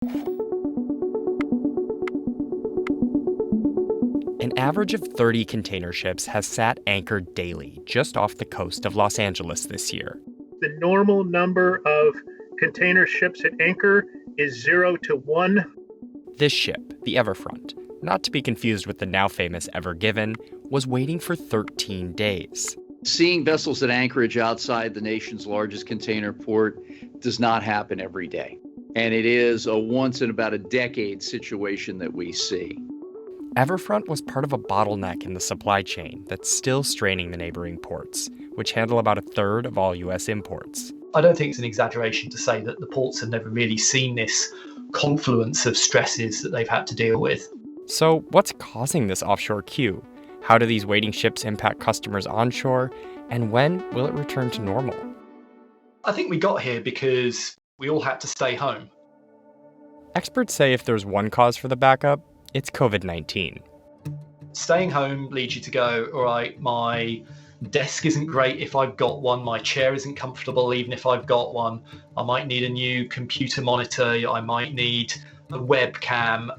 An average of 30 container ships has sat anchored daily just off the coast of Los Angeles this year. The normal number of container ships at anchor is 0 to 1. This ship, the Everfront, not to be confused with the now famous Ever Given, was waiting for 13 days. Seeing vessels at anchorage outside the nation's largest container port does not happen every day. And it is a once in about a decade situation that we see. Everfront was part of a bottleneck in the supply chain that's still straining the neighboring ports, which handle about a third of all U.S. imports. I don't think it's an exaggeration to say that the ports have never really seen this confluence of stresses that they've had to deal with. So what's causing this offshore queue? How do these waiting ships impact customers onshore? And when will it return to normal? I think we got here because we all had to stay home. Experts say if there's one cause for the backup, it's COVID-19. Staying home leads you to go, all right, my desk isn't great if I've got one, my chair isn't comfortable even if I've got one, I might need a new computer monitor, I might need a webcam,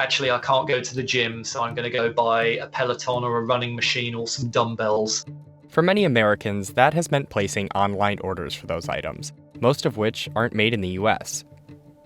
actually I can't go to the gym, so I'm going to go buy a Peloton or a running machine or some dumbbells. For many Americans, that has meant placing online orders for those items, most of which aren't made in the US.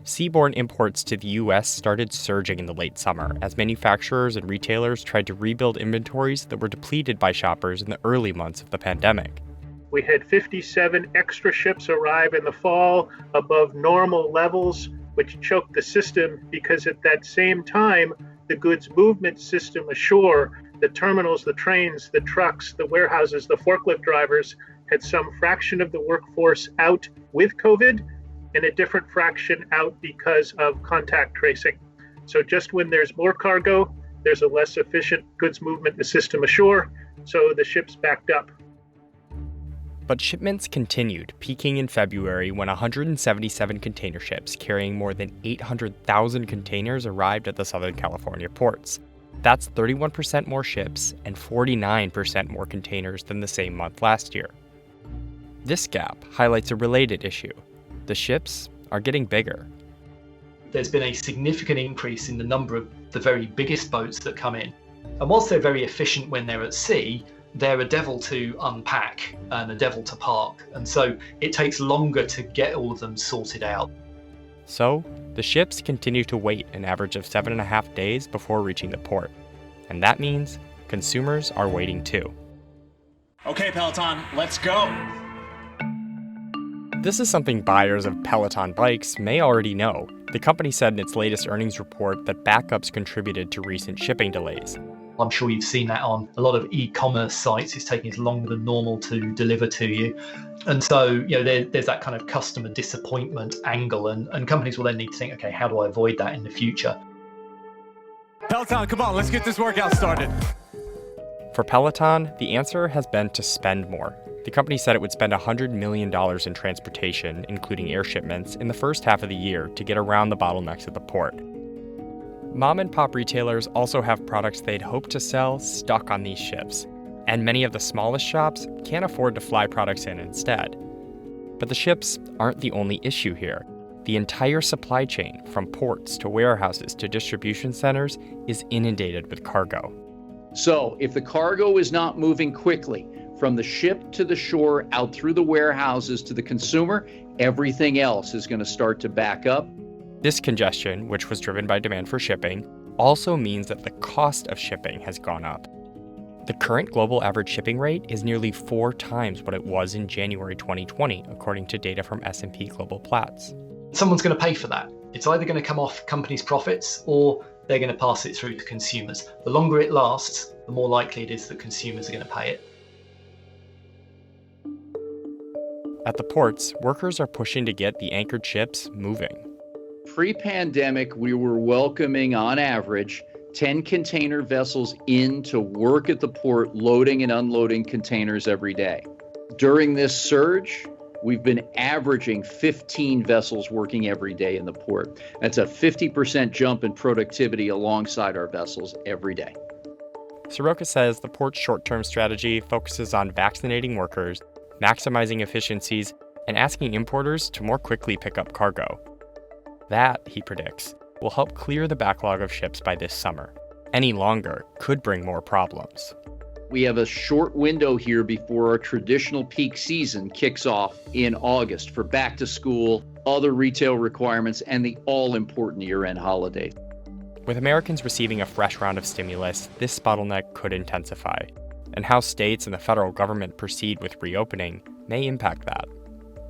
Seaborne imports to the U.S. started surging in the late summer as manufacturers and retailers tried to rebuild inventories that were depleted by shoppers in the early months of the pandemic. We had 57 extra ships arrive in the fall above normal levels, which choked the system because at that same time, the goods movement system ashore, the terminals, the trains, the trucks, the warehouses, the forklift drivers, had some fraction of the workforce out with COVID and a different fraction out because of contact tracing. So just when there's more cargo, there's a less efficient goods movement system ashore, so the ships backed up. But shipments continued, peaking in February when 177 container ships carrying more than 800,000 containers arrived at the Southern California ports. That's 31% more ships and 49% more containers than the same month last year. This gap highlights a related issue. The ships are getting bigger. There's been a significant increase in the number of the very biggest boats that come in. And whilst they're very efficient when they're at sea, they're a devil to unpack and a devil to park. And so it takes longer to get all of them sorted out. So the ships continue to wait an average of 7.5 days before reaching the port. And that means consumers are waiting too. Okay, Peloton, let's go. This is something buyers of Peloton bikes may already know. The company said in its latest earnings report that backups contributed to recent shipping delays. I'm sure you've seen that on a lot of e-commerce sites. It's taking longer than normal to deliver to you. And so, there's that kind of customer disappointment angle, and companies will then need to think, okay, how do I avoid that in the future? Peloton, come on, let's get this workout started. For Peloton, the answer has been to spend more. The company said it would spend $100 million in transportation, including air shipments, in the first half of the year to get around the bottlenecks at the port. Mom-and-pop retailers also have products they'd hoped to sell stuck on these ships, and many of the smallest shops can't afford to fly products in instead. But the ships aren't the only issue here. The entire supply chain, from ports to warehouses to distribution centers, is inundated with cargo. So if the cargo is not moving quickly from the ship to the shore, out through the warehouses to the consumer, everything else is going to start to back up. This congestion, which was driven by demand for shipping, also means that the cost of shipping has gone up. The current global average shipping rate is nearly 4 times what it was in January 2020, according to data from S&P Global Platts. Someone's going to pay for that. It's either going to come off companies' profits or they're going to pass it through to consumers. The longer it lasts, the more likely it is that consumers are going to pay it. At the ports, workers are pushing to get the anchored ships moving. Pre-pandemic, we were welcoming, on average, 10 container vessels in to work at the port, loading and unloading containers every day. During this surge, we've been averaging 15 vessels working every day in the port. That's a 50% jump in productivity alongside our vessels every day. Soroka says the port's short-term strategy focuses on vaccinating workers, maximizing efficiencies, and asking importers to more quickly pick up cargo. That, he predicts, will help clear the backlog of ships by this summer. Any longer could bring more problems. We have a short window here before our traditional peak season kicks off in August for back to school, other retail requirements, and the all-important year-end holidays. With Americans receiving a fresh round of stimulus, this bottleneck could intensify, and how states and the federal government proceed with reopening may impact that.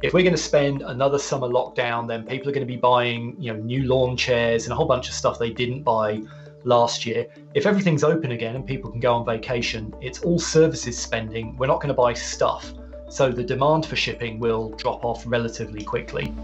If we're going to spend another summer lockdown, then people are going to be buying, new lawn chairs and a whole bunch of stuff they didn't buy last year. If everything's open again and people can go on vacation, it's all services spending. We're not going to buy stuff. So the demand for shipping will drop off relatively quickly.